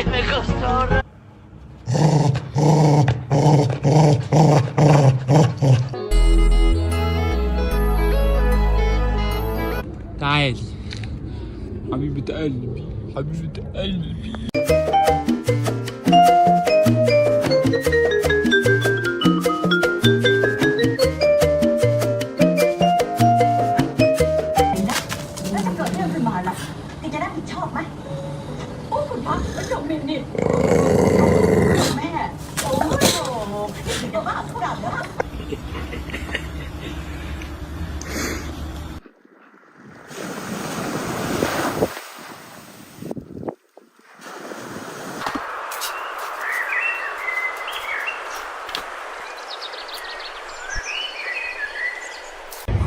que me costó. تعال حبيبة قلبي حبيبة قلبي.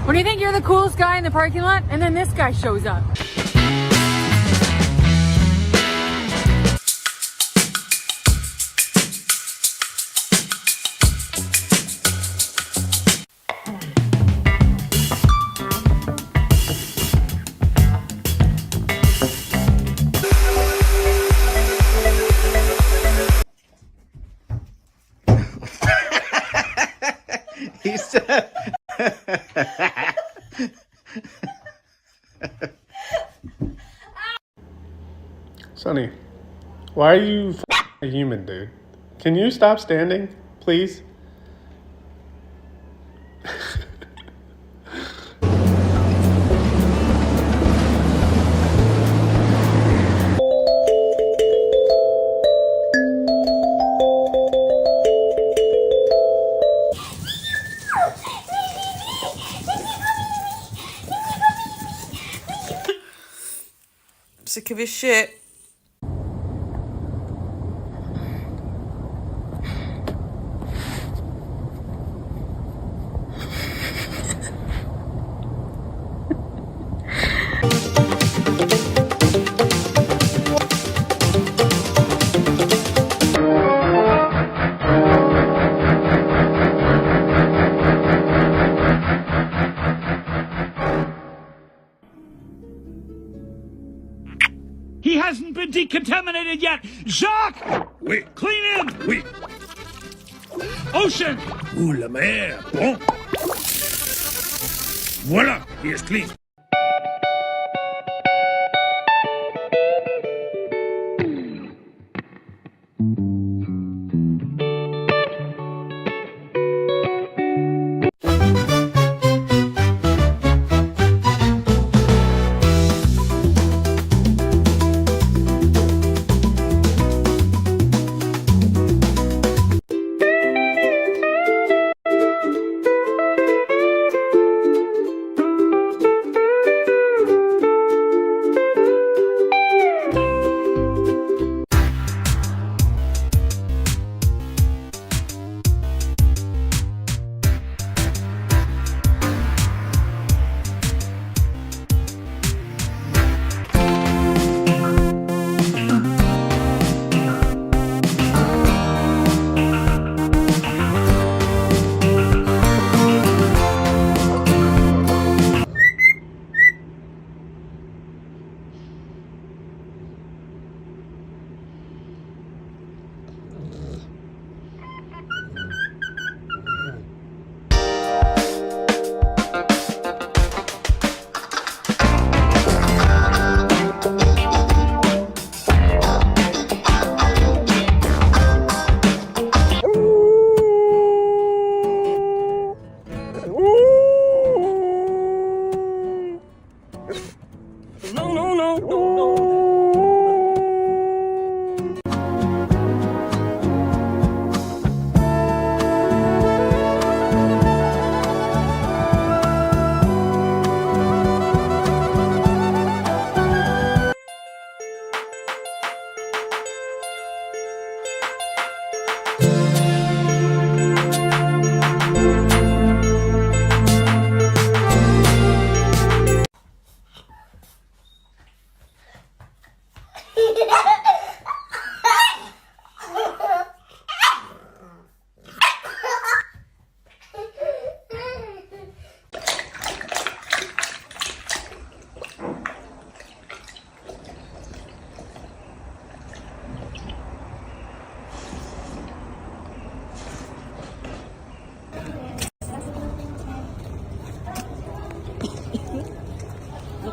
When you think you're the coolest guy in the parking lot, and then this guy shows up. He said Sonny, why are you a human, dude? Can you stop standing, please? Sick of his shit. He hasn't been decontaminated yet! Jacques! Oui. Clean him! Oui. Ocean! Ouh, la mer! Bon. Voilà, he is clean.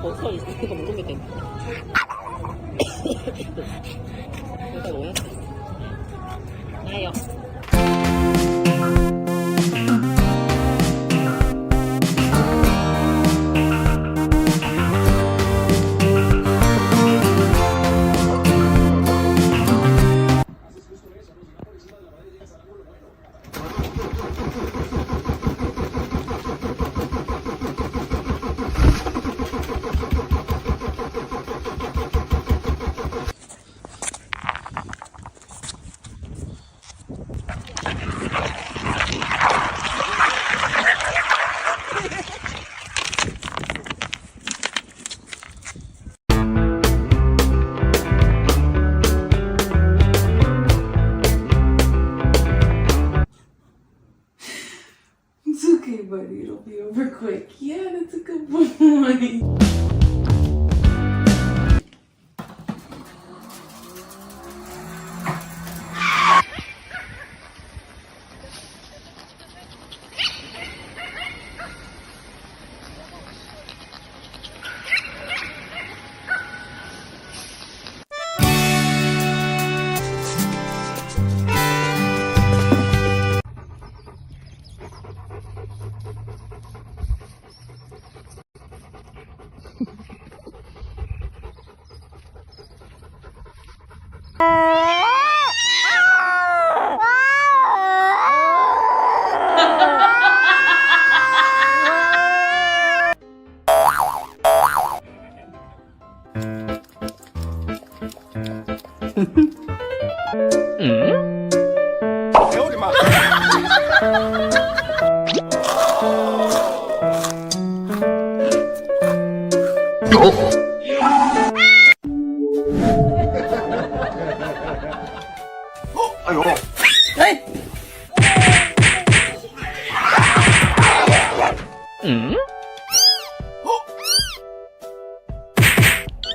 こそうにして求めてんの。多分おやつです。ないよ。It's okay, buddy. It'll be over quick. Yeah, that's a good boy.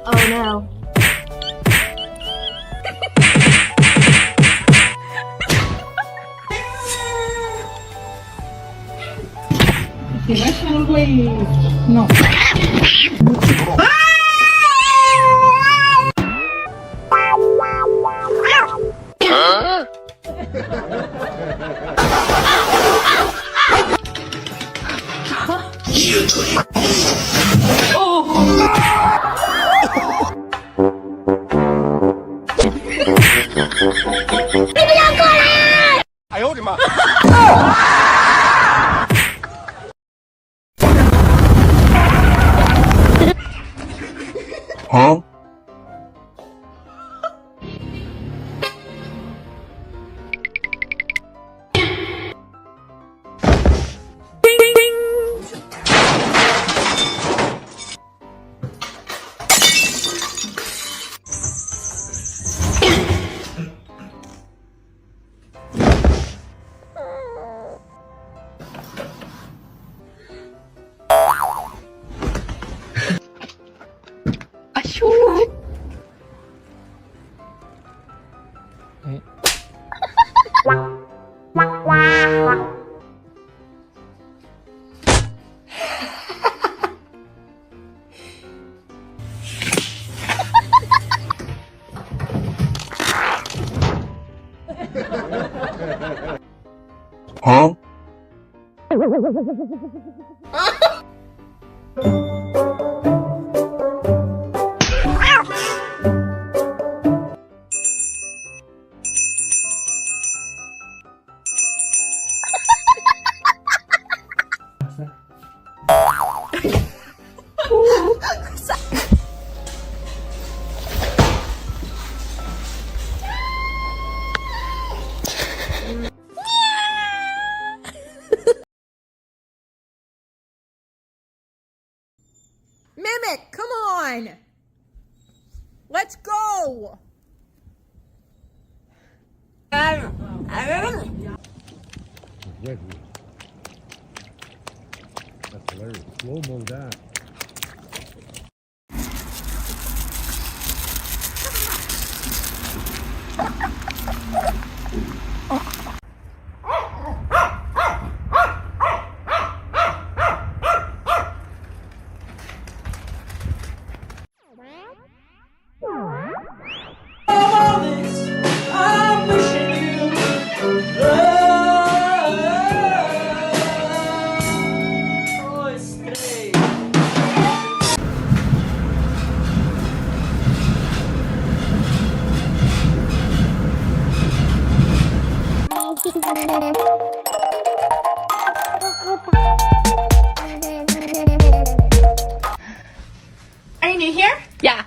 Oh no. No. Huh? Huh? Mimic, come on! Let's go! That's hilarious. Slow-mo that. Are you new here? Yeah.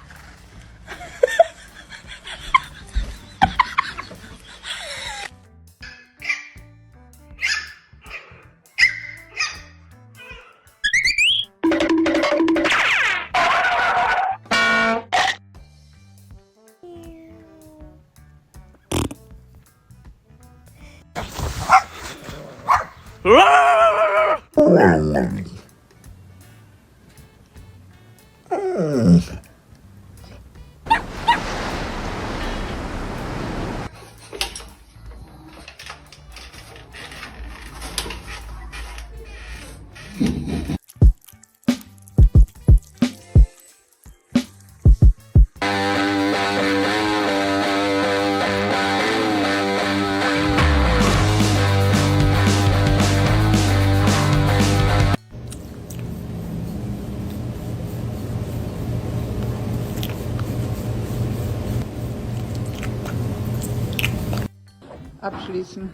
Abschließen.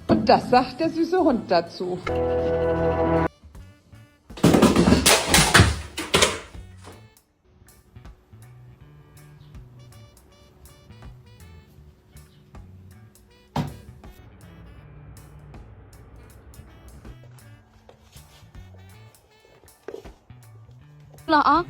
Und das sagt der süße Hund dazu. لا.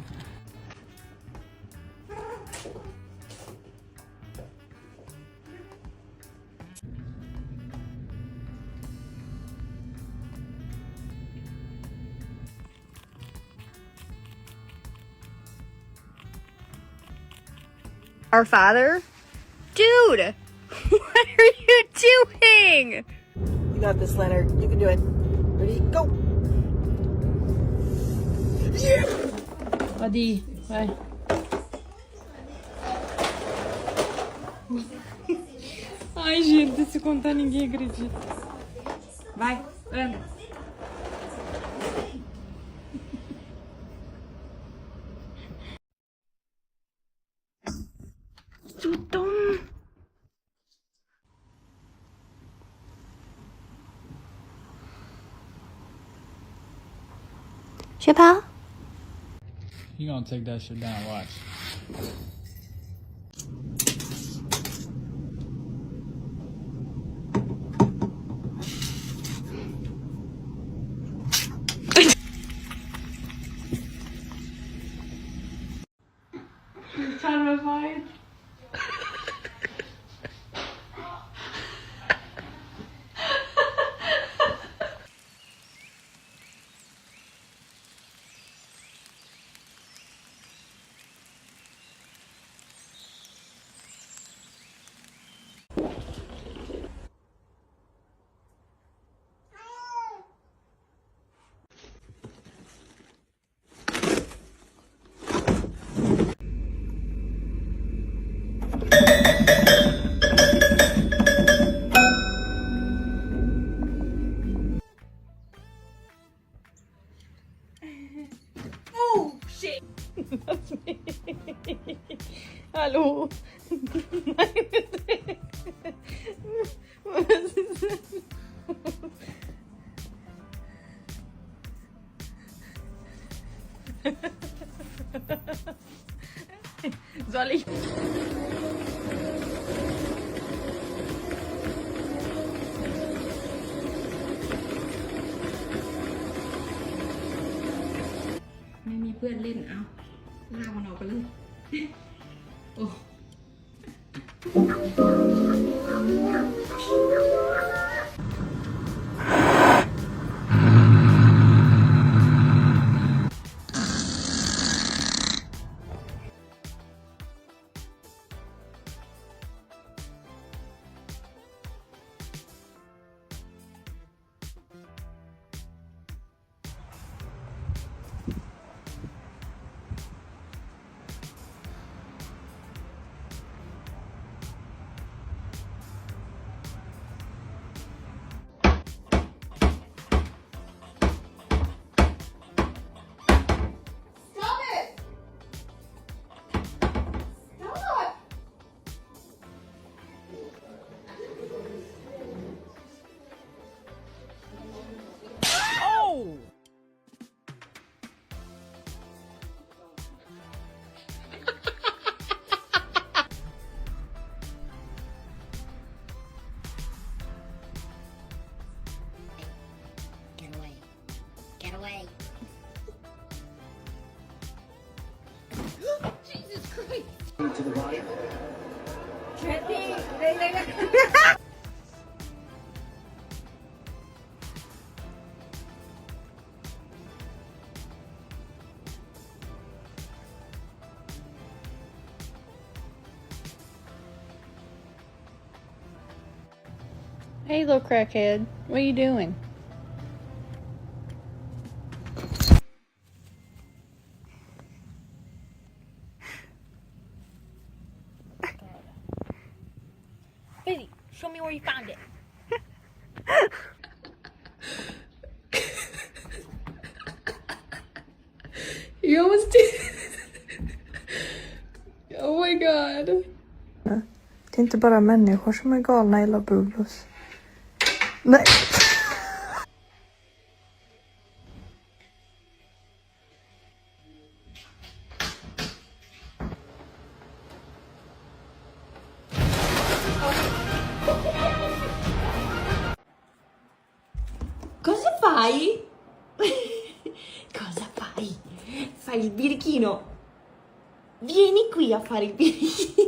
Our father? Dude! What are you doing? You got this, Leonard. You can do it. Ready? Go! Adi, vai. Ai, gente, se contar ninguém acredita. Vai, anda. You gonna take that shit down, watch. Terrified. Hallo. Was ist das? Soll ich?ไม่มีเพื่อนเล่นเอาลากมันออกไปเลยโอ้ Hey, little crackhead. What are you doing? Baby, show me where you found it. You almost did. Oh my god. Det är inte bara människor som är galna i Labulos. Nej. Cosa fai? Cosa fai? Fai il birichino. Vieni qui a fare il birichino.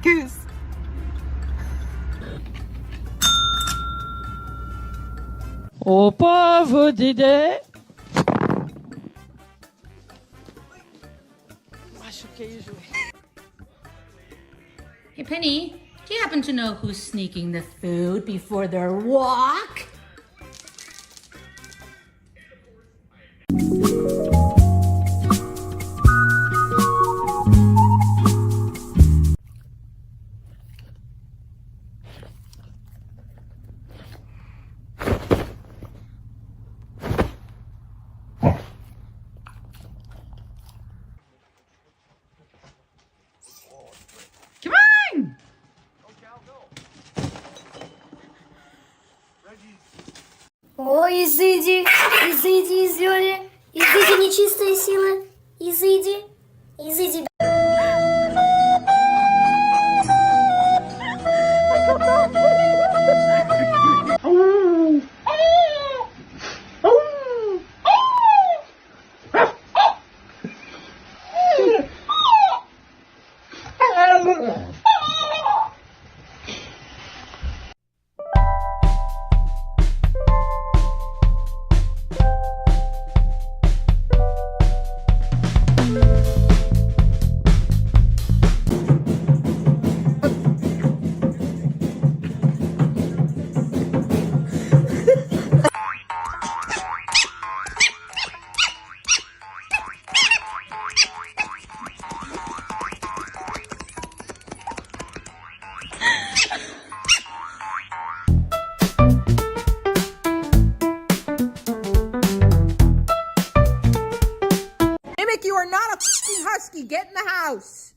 Goose. Oh pauvre Dédé. Hey, Penny, do you happen to know who's sneaking the food before their walk? Come on! Ой, изыди, изыди из Лёли, изыди нечистые силы, изыди, изыди. Mikey, get in the house.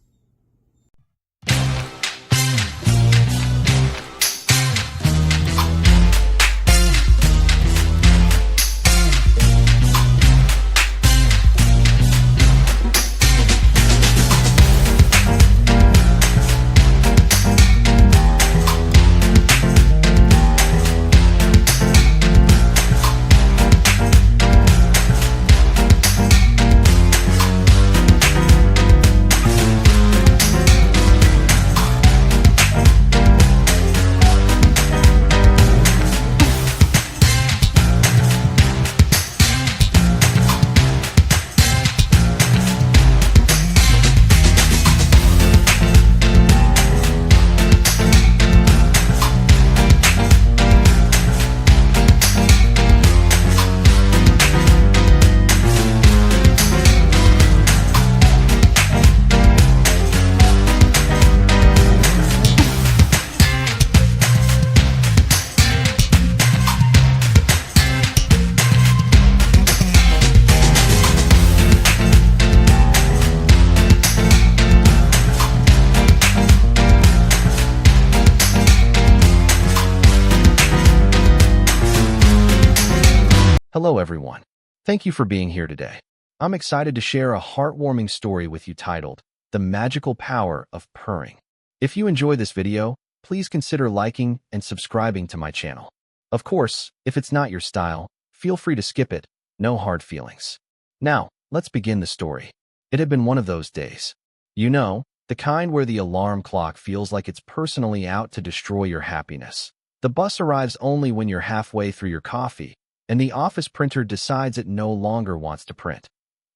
Hello everyone. Thank you for being here today. I'm excited to share a heartwarming story with you titled, The Magical Power of Purring. If you enjoy this video, please consider liking and subscribing to my channel. Of course, if it's not your style, feel free to skip it, no hard feelings. Now, let's begin the story. It had been one of those days. You know, the kind where the alarm clock feels like it's personally out to destroy your happiness. The bus arrives only when you're halfway through your coffee, and the office printer decides it no longer wants to print,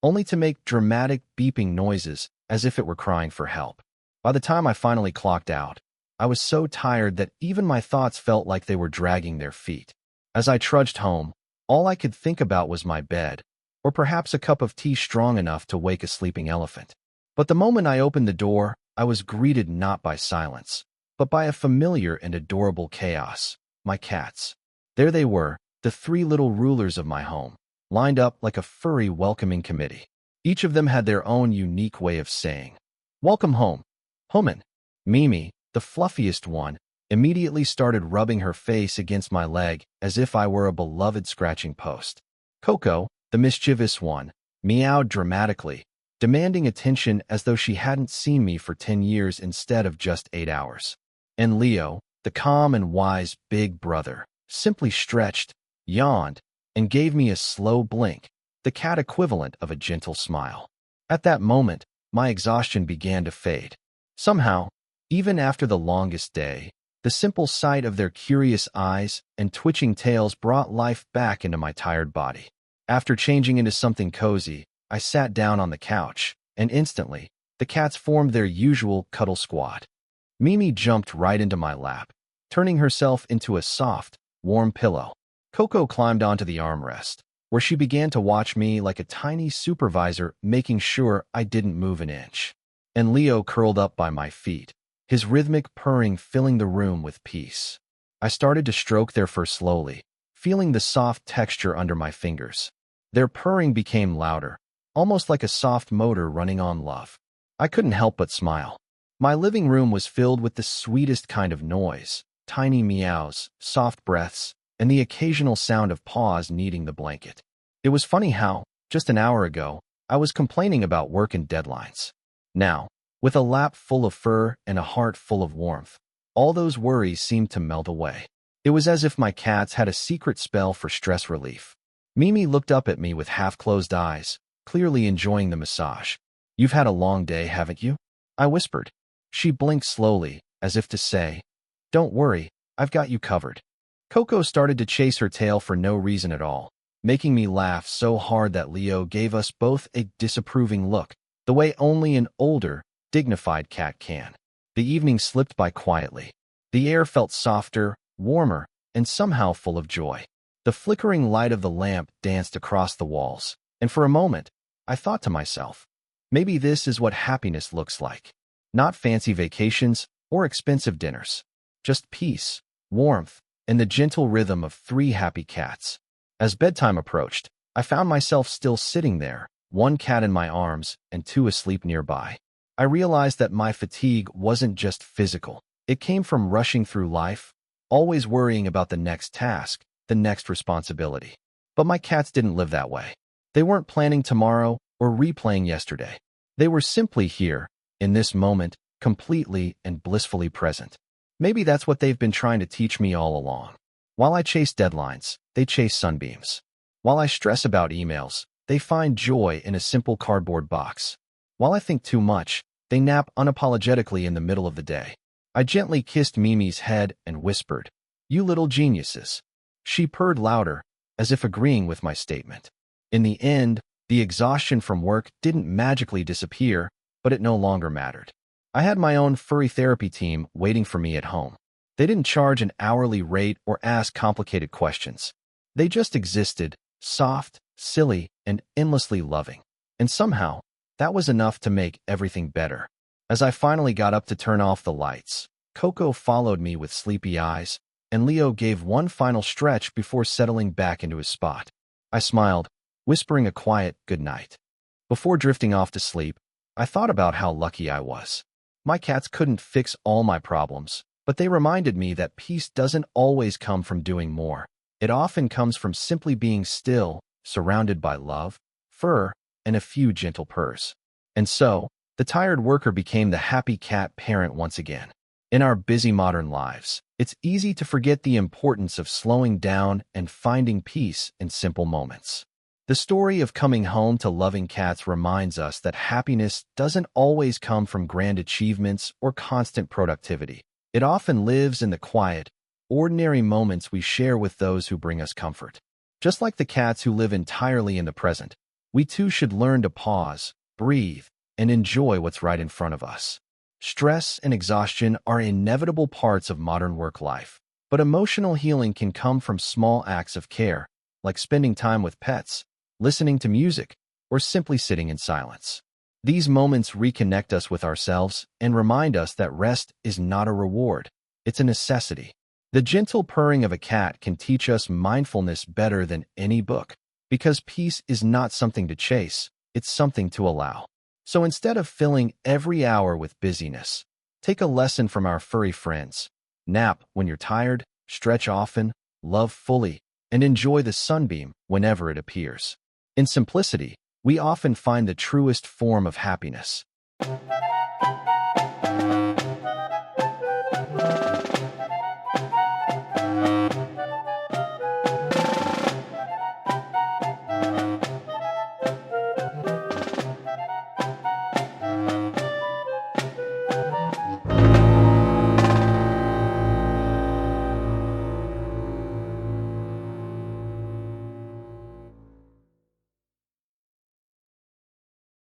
only to make dramatic beeping noises as if it were crying for help. By the time I finally clocked out, I was so tired that even my thoughts felt like they were dragging their feet. As I trudged home, all I could think about was my bed, or perhaps a cup of tea strong enough to wake a sleeping elephant. But the moment I opened the door, I was greeted not by silence, but by a familiar and adorable chaos, my cats. There they were, the three little rulers of my home, lined up like a furry welcoming committee. Each of them had their own unique way of saying, "Welcome home." Human. Mimi, the fluffiest one, immediately started rubbing her face against my leg as if I were a beloved scratching post. Coco, the mischievous one, meowed dramatically, demanding attention as though she hadn't seen me for 10 years instead of just 8 hours. And Leo, the calm and wise big brother, simply stretched, yawned, and gave me a slow blink, the cat equivalent of a gentle smile. At that moment, my exhaustion began to fade. Somehow, even after the longest day, the simple sight of their curious eyes and twitching tails brought life back into my tired body. After changing into something cozy, I sat down on the couch, and instantly, the cats formed their usual cuddle squad. Mimi jumped right into my lap, turning herself into a soft, warm pillow. Coco climbed onto the armrest, where she began to watch me like a tiny supervisor, making sure I didn't move an inch. And Leo curled up by my feet, his rhythmic purring filling the room with peace. I started to stroke their fur slowly, feeling the soft texture under my fingers. Their purring became louder, almost like a soft motor running on love. I couldn't help but smile. My living room was filled with the sweetest kind of noise, tiny meows, soft breaths, and the occasional sound of paws kneading the blanket. It was funny how, just an hour ago, I was complaining about work and deadlines. Now, with a lap full of fur and a heart full of warmth, all those worries seemed to melt away. It was as if my cats had a secret spell for stress relief. Mimi looked up at me with half-closed eyes, clearly enjoying the massage. "You've had a long day, haven't you?" I whispered. She blinked slowly, as if to say, "Don't worry, I've got you covered." Coco started to chase her tail for no reason at all, making me laugh so hard that Leo gave us both a disapproving look, the way only an older, dignified cat can. The evening slipped by quietly. The air felt softer, warmer, and somehow full of joy. The flickering light of the lamp danced across the walls, and for a moment, I thought to myself, maybe this is what happiness looks like. Not fancy vacations or expensive dinners, just peace, warmth, and the gentle rhythm of 3 happy cats. As bedtime approached, I found myself still sitting there, one cat in my arms, and two asleep nearby. I realized that my fatigue wasn't just physical. It came from rushing through life, always worrying about the next task, the next responsibility. But my cats didn't live that way. They weren't planning tomorrow or replaying yesterday. They were simply here, in this moment, completely and blissfully present. Maybe that's what they've been trying to teach me all along. While I chase deadlines, they chase sunbeams. While I stress about emails, they find joy in a simple cardboard box. While I think too much, they nap unapologetically in the middle of the day. I gently kissed Mimi's head and whispered, "You little geniuses." She purred louder, as if agreeing with my statement. In the end, the exhaustion from work didn't magically disappear, but it no longer mattered. I had my own furry therapy team waiting for me at home. They didn't charge an hourly rate or ask complicated questions. They just existed, soft, silly, and endlessly loving. And somehow, that was enough to make everything better. As I finally got up to turn off the lights, Coco followed me with sleepy eyes, and Leo gave one final stretch before settling back into his spot. I smiled, whispering a quiet good night. Before drifting off to sleep, I thought about how lucky I was. My cats couldn't fix all my problems, but they reminded me that peace doesn't always come from doing more. It often comes from simply being still, surrounded by love, fur, and a few gentle purrs. And so, the tired worker became the happy cat parent once again. In our busy modern lives, it's easy to forget the importance of slowing down and finding peace in simple moments. The story of coming home to loving cats reminds us that happiness doesn't always come from grand achievements or constant productivity. It often lives in the quiet, ordinary moments we share with those who bring us comfort. Just like the cats who live entirely in the present, we too should learn to pause, breathe, and enjoy what's right in front of us. Stress and exhaustion are inevitable parts of modern work life, but emotional healing can come from small acts of care, like spending time with pets, listening to music, or simply sitting in silence. These moments reconnect us with ourselves and remind us that rest is not a reward, it's a necessity. The gentle purring of a cat can teach us mindfulness better than any book, because peace is not something to chase, it's something to allow. So instead of filling every hour with busyness, take a lesson from our furry friends. Nap when you're tired, stretch often, love fully, and enjoy the sunbeam whenever it appears. In simplicity, we often find the truest form of happiness.